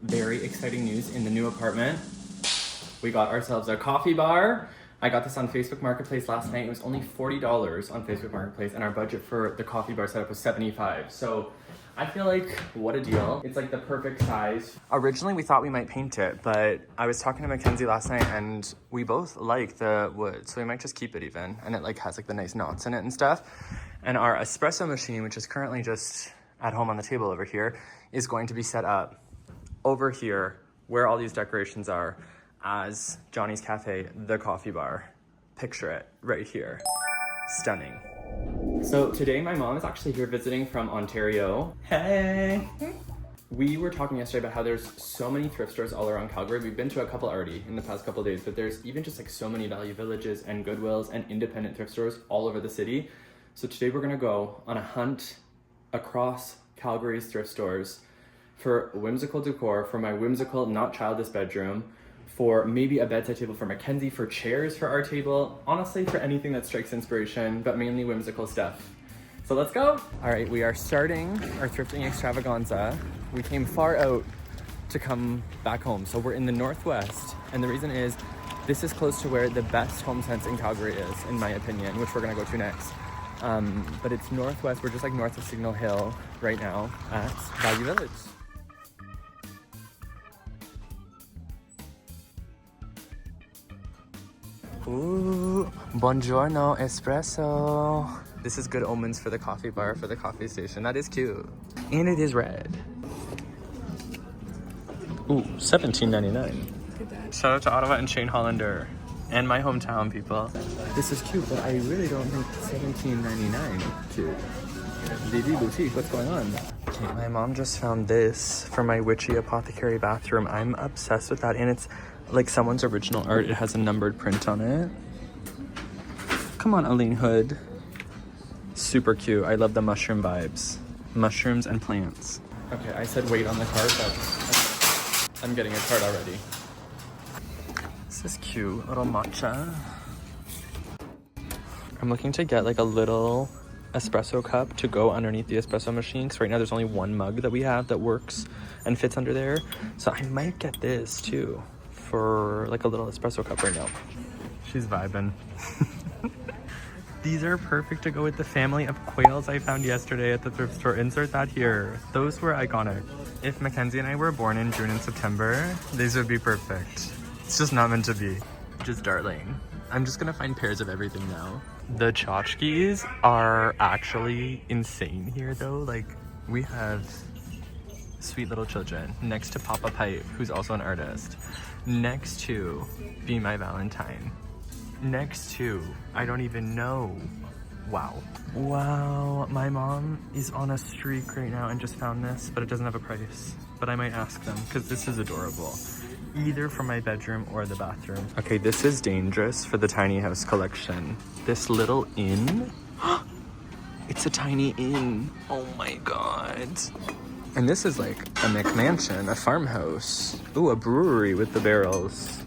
very exciting news in the new apartment. We got ourselves a coffee bar. I got this on Facebook Marketplace last night. It was only $40 on Facebook Marketplace, and our budget for the coffee bar setup was $75. So I feel like, what a deal. It's like the perfect size. Originally, we thought we might paint it, but I was talking to MacKenzie last night, and we both like the wood, so we might just keep it even. And it like has like the nice knots in it and stuff. And our espresso machine, which is currently just at home on the table over here, is going to be set up over here where all these decorations are as Jonny's Cafe, the coffee bar. Picture it right here. Stunning. So today my mom is actually here visiting from Ontario. Hey! We were talking yesterday about how there's so many thrift stores all around Calgary. We've been to a couple already in the past couple of days, but there's even just like so many value villages and Goodwills and independent thrift stores all over the city. So today we're gonna go on a hunt across Calgary's thrift stores for whimsical decor for my whimsical, not childless bedroom, for maybe a bedside table for MacKenzie, for chairs for our table, honestly for anything that strikes inspiration, but mainly whimsical stuff. So let's go. All right, we are starting our thrifting extravaganza. We came far out to come back home. So we're in the Northwest, and the reason is this is close to where the best Homesense in Calgary is, in my opinion, which we're gonna go to next. But it's Northwest, we're just like north of Signal Hill right now at Value Village. Ooh, buongiorno espresso. This is good omens for the coffee bar, for the coffee station. That is cute. And it is red. Ooh, $17.99. Shout out to Ottawa and Shane Hollander. And my hometown people. This is cute, but I really don't think $17.99 cute. Vivi Boutique, what's going on? Okay, my mom just found this for my witchy apothecary bathroom. I'm obsessed with that, and it's like someone's original art. It has a numbered print on it. Come on, Aline Hood. Super cute. I love the mushroom vibes. Mushrooms and plants. Okay, I said wait on the cart, but I'm getting a cart already. This is cute, little matcha. I'm looking to get like a little espresso cup to go underneath the espresso machine, because right now there's only one mug that we have that works and fits under there. So I might get this too for like a little espresso cup right now. She's vibing. These are perfect to go with the family of quails I found yesterday at the thrift store. Insert that here. Those were iconic. If MacKenzie and I were born in June and September, these would be perfect. It's just not meant to be. Just darling. I'm just gonna find pairs of everything now. The tchotchkes are actually insane here though. Like, we have sweet little children next to Papa Pipe, who's also an artist, next to Be My Valentine, next to I don't even know. Wow, my mom is on a streak right now and just found this, but it doesn't have a price. But I might ask them because this is adorable, either for my bedroom or the bathroom. Okay, this is dangerous for the tiny house collection. This little inn. It's a tiny inn. Oh my god. And this is like a McMansion, a farmhouse. Ooh, a brewery with the barrels.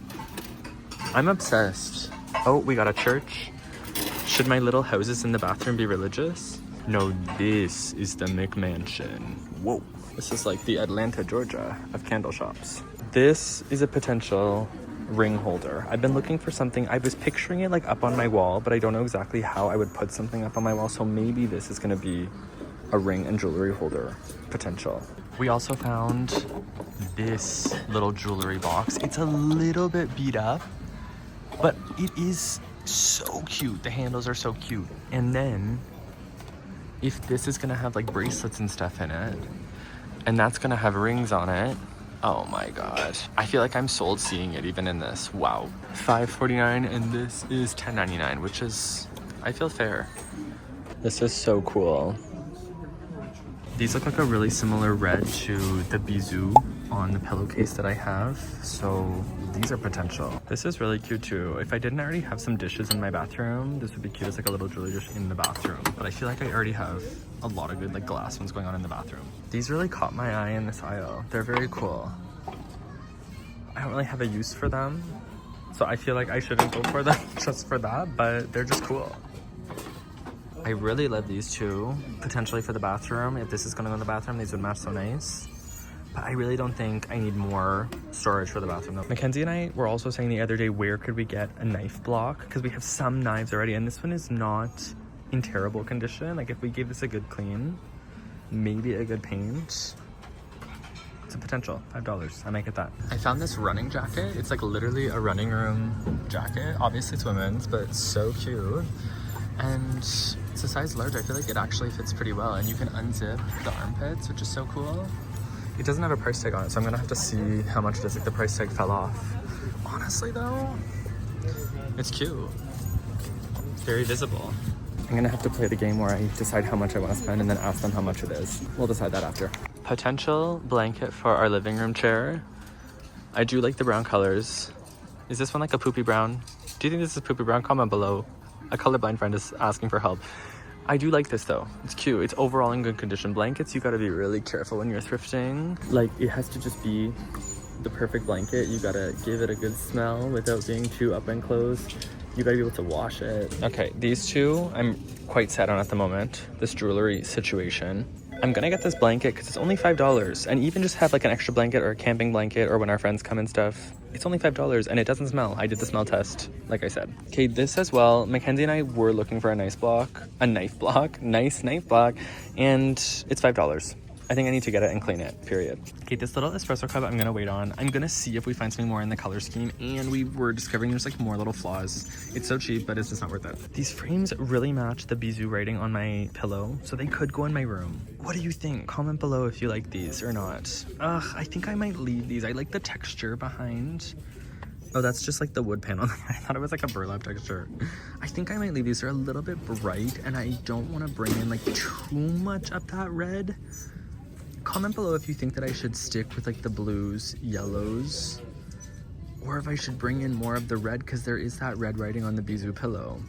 I'm obsessed. Oh, we got a church. Should my little houses in the bathroom be religious? No, this is the McMansion. Whoa. This is like the Atlanta, Georgia of candle shops. This is a potential ring holder. I've been looking for something. I was picturing it like up on my wall, but I don't know exactly how I would put something up on my wall. So maybe this is gonna be a ring and jewelry holder potential. We also found this little jewelry box. It's a little bit beat up, but it is so cute. The handles are so cute. And then if this is gonna have like bracelets and stuff in it, and that's gonna have rings on it, oh my god. I feel like I'm sold seeing it even in this. Wow. $5.49 and this is $10.99, which is, I feel fair. This is so cool. These look like a really similar red to the Bisou on the pillowcase that I have. So these are potential. This is really cute too. If I didn't already have some dishes in my bathroom, this would be cute as like a little jewelry dish in the bathroom. But I feel like I already have a lot of good like glass ones going on in the bathroom. These really caught my eye in this aisle. They're very cool. I don't really have a use for them, so I feel like I shouldn't go for them just for that, but they're just cool. I really love these two, potentially for the bathroom. If this is gonna go in the bathroom, these would match so nice. But I really don't think I need more storage for the bathroom though. MacKenzie and I were also saying the other day, where could we get a knife block? Because we have some knives already, and this one is not in terrible condition. Like if we gave this a good clean, maybe a good paint, it's a potential. $5. I might get that. I found this running jacket. It's like literally a running room jacket. Obviously it's women's, but it's so cute. And it's a size large. I feel like it actually fits pretty well. And you can unzip the armpits, which is so cool. It doesn't have a price tag on it, so I'm gonna have to see how much it is. Like the price tag fell off. Honestly though, it's cute. Very visible. I'm gonna have to play the game where I decide how much I want to spend and then ask them how much it is. We'll decide that after. Potential blanket for our living room chair. I do like the brown colors. Is this one like a poopy brown? Do you think this is poopy brown? Comment below. A colorblind friend is asking for help. I do like this though. It's cute. It's overall in good condition. Blankets, you gotta be really careful when you're thrifting. Like it has to just be the perfect blanket. You gotta give it a good smell without being too up and close. You gotta be able to wash it. Okay, these two I'm quite sad on at the moment. This jewelry situation. I'm gonna get this blanket because it's only $5, and even just have like an extra blanket or a camping blanket or when our friends come and stuff, it's only $5 and it doesn't smell. I did the smell test, like I said. Okay, this as well. MacKenzie and I were looking for a nice knife block, and it's $5. I think I need to get it and clean it, period. Okay, this little espresso cup I'm gonna wait on. I'm gonna see if we find something more in the color scheme, and we were discovering there's like more little flaws. It's so cheap, but it's just not worth it. These frames really match the Bisou writing on my pillow, so they could go in my room. What do you think? Comment below if you like these or not. Ugh, I think I might leave these. I like the texture behind. Oh, that's just like the wood panel. I thought it was like a burlap texture. I think I might leave these. They're a little bit bright, and I don't want to bring in like too much of that red. Comment below if you think that I should stick with like the blues, yellows, or if I should bring in more of the red, because there is that red writing on the Bisou pillow.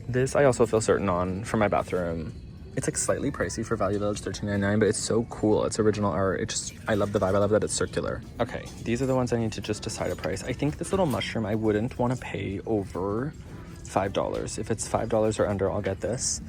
This I also feel certain on for my bathroom. It's like slightly pricey for Value Village, $13.99, but it's so cool. It's original art. I love the vibe. I love that it's circular. Okay, these are the ones I need to just decide a price. I think this little mushroom I wouldn't want to pay over $5. If it's $5 or under, I'll get this.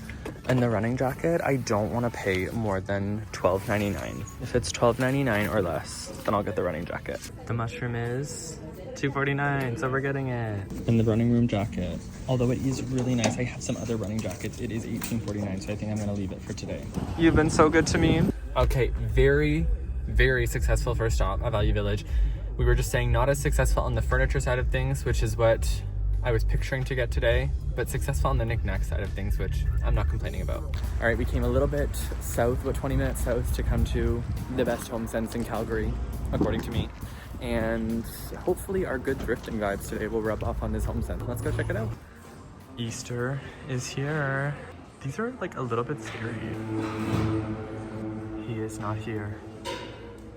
And the running jacket, I don't want to pay more than $12.99. If it's $12.99 or less, then I'll get the running jacket. The mushroom is $2.49, so we're getting it. And the running room jacket, although it is really nice, I have some other running jackets. It is $18.49, so I think I'm gonna leave it for today. You've been so good to me. Okay, very, very successful first stop at Value Village. We were just saying not as successful on the furniture side of things, which is what I was picturing to get today, but successful on the knick-knack side of things, which I'm not complaining about. All right, we came a little bit south, about 20 minutes south, to come to the best Homesense in Calgary, according to me. And hopefully our good thrifting vibes today will rub off on this Homesense. Let's go check it out. Easter is here. These are like a little bit scary. He is not here.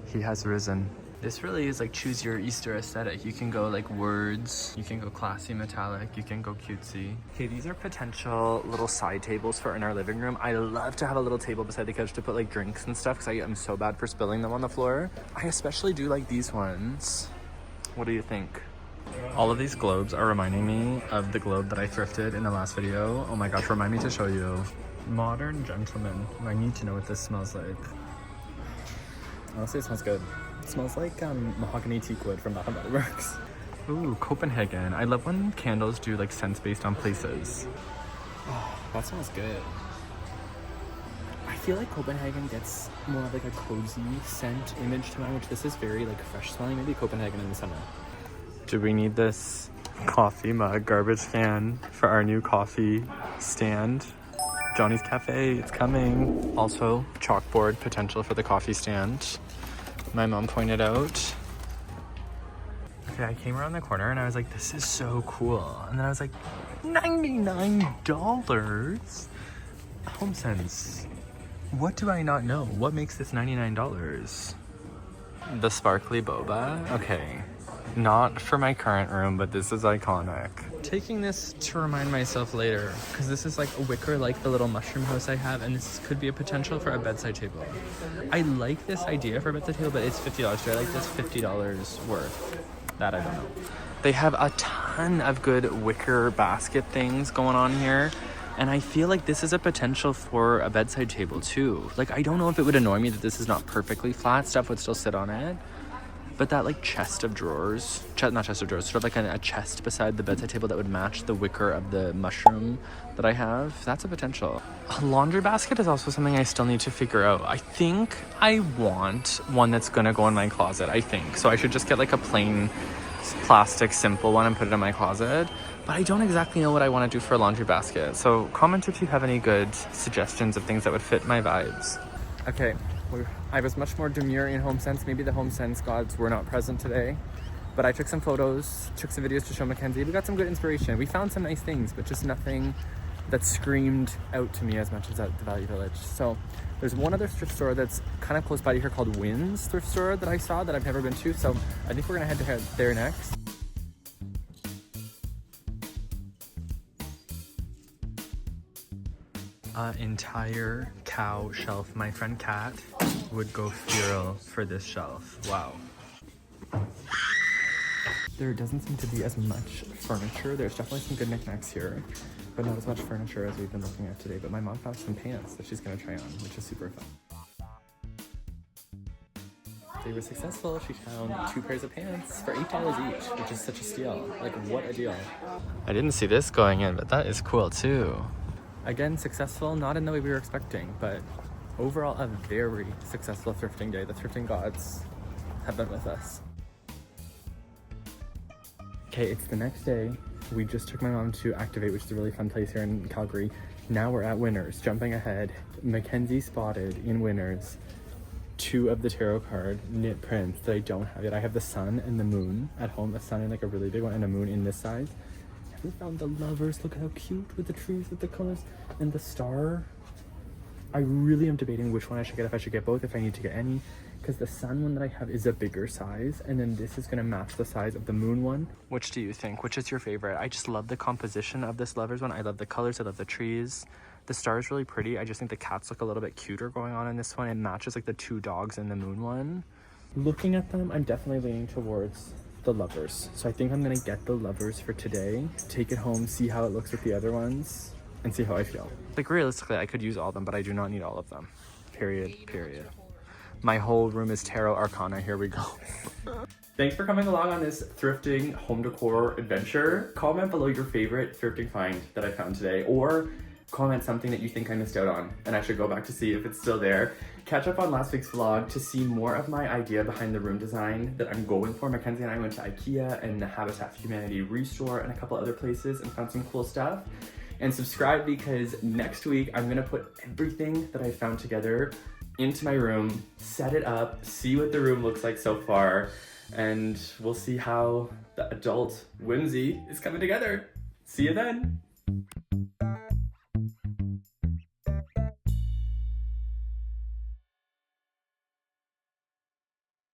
He has risen. This really is like choose your Easter aesthetic. You can go like words, you can go classy metallic, you can go cutesy. Okay, these are potential little side tables for in our living room. I love to have a little table beside the couch to put like drinks and stuff because I am so bad for spilling them on the floor. I especially do like these ones. What do you think? All of these globes are reminding me of the globe that I thrifted in the last video. Oh my gosh, remind me to show you. Modern gentleman. I need to know what this smells like. Honestly, it smells good. It smells like mahogany teak wood from Bath & Body Works. Ooh, Copenhagen. I love when candles do like scents based on places. Oh, that smells good. I feel like Copenhagen gets more of like a cozy scent image to mine, which this is very like fresh smelling. Maybe Copenhagen in the summer. Do we need this coffee mug garbage can for our new coffee stand? Jonny's Cafe, it's coming. Also, chalkboard potential for the coffee stand. My mom pointed out. Okay, I came around the corner and I was like, this is so cool. And then I was like, $99? Homesense. What do I not know? What makes this $99? The sparkly boba? Okay. Not for my current room, but this is iconic. Taking this to remind myself later, because this is like a wicker like the little mushroom house I have, and this could be a potential for a bedside table. I like this idea for a bedside table, but it's $50. Do I like this $50 worth? That I don't know. They have a ton of good wicker basket things going on here, And I feel like this is a potential for a bedside table too. Like, I don't know if it would annoy me that this is not perfectly flat, stuff would still sit on it. But that like chest of drawers, not chest of drawers, sort of like a chest beside the bedside table that would match the wicker of the mushroom that I have, that's a potential. A laundry basket is also something I still need to figure out. I think I want one that's gonna go in my closet, I think. So I should just get like a plain plastic simple one and put it in my closet. But I don't exactly know what I want to do for a laundry basket. So comment if you have any good suggestions of things that would fit my vibes. Okay. I was much more demure in Homesense. Maybe the Homesense gods were not present today, but I took some photos, took some videos to show MacKenzie. We got some good inspiration. We found some nice things, but just nothing that screamed out to me as much as at the Value Village. So there's one other thrift store that's kind of close by here called Whimsical thrift store that I saw that I've never been to. So I think we're gonna head there next. Entire cow shelf. My friend Kat would go feral for this shelf. Wow. There doesn't seem to be as much furniture. There's definitely some good knickknacks here, but not as much furniture as we've been looking at today. But my mom found some pants that she's gonna try on, which is super fun. They were successful. She found 2 pairs of pants for $8 each, which is such a steal. Like, what a deal. I didn't see this going in, but that is cool too. Again, successful, not in the way we were expecting, but overall a very successful thrifting day. The thrifting gods have been with us. Okay, it's the next day. We just took my mom to Activate, which is a really fun place here in Calgary. Now we're at Winners. Jumping ahead, MacKenzie spotted in Winners 2 of the tarot card knit prints that I don't have yet. I have the sun and the moon at home, a sun in like a really big one and a moon in this size. We found the lovers. Look how cute with the trees, with the colors, and the star. I really am debating which one I should get, if I should get both, if I need to get any, because the sun one that I have is a bigger size, and then this is gonna match the size of the moon one. Which do you think? Which is your favorite? I just love the composition of this lovers one. I love the colors, I love the trees. The star is really pretty. I just think the cats look a little bit cuter going on in this one. It matches like the 2 dogs in the moon one. Looking at them, I'm definitely leaning towards the lovers. So I think I'm gonna get the lovers for today, take it home, see how it looks with the other ones, and see how I feel. Like, realistically, I could use all of them, but I do not need all of them. Period. My whole room is tarot arcana. Here we go. Thanks for coming along on this thrifting home decor adventure. Comment below your favorite thrifting find that I found today, or comment something that you think I missed out on and I should go back to see if it's still there. Catch up on last week's vlog to see more of my idea behind the room design that I'm going for. MacKenzie and I went to IKEA and the Habitat for Humanity Restore and a couple other places and found some cool stuff. And subscribe, because next week I'm gonna put everything that I found together into my room, set it up, see what the room looks like so far, and we'll see how the adult whimsy is coming together. See you then.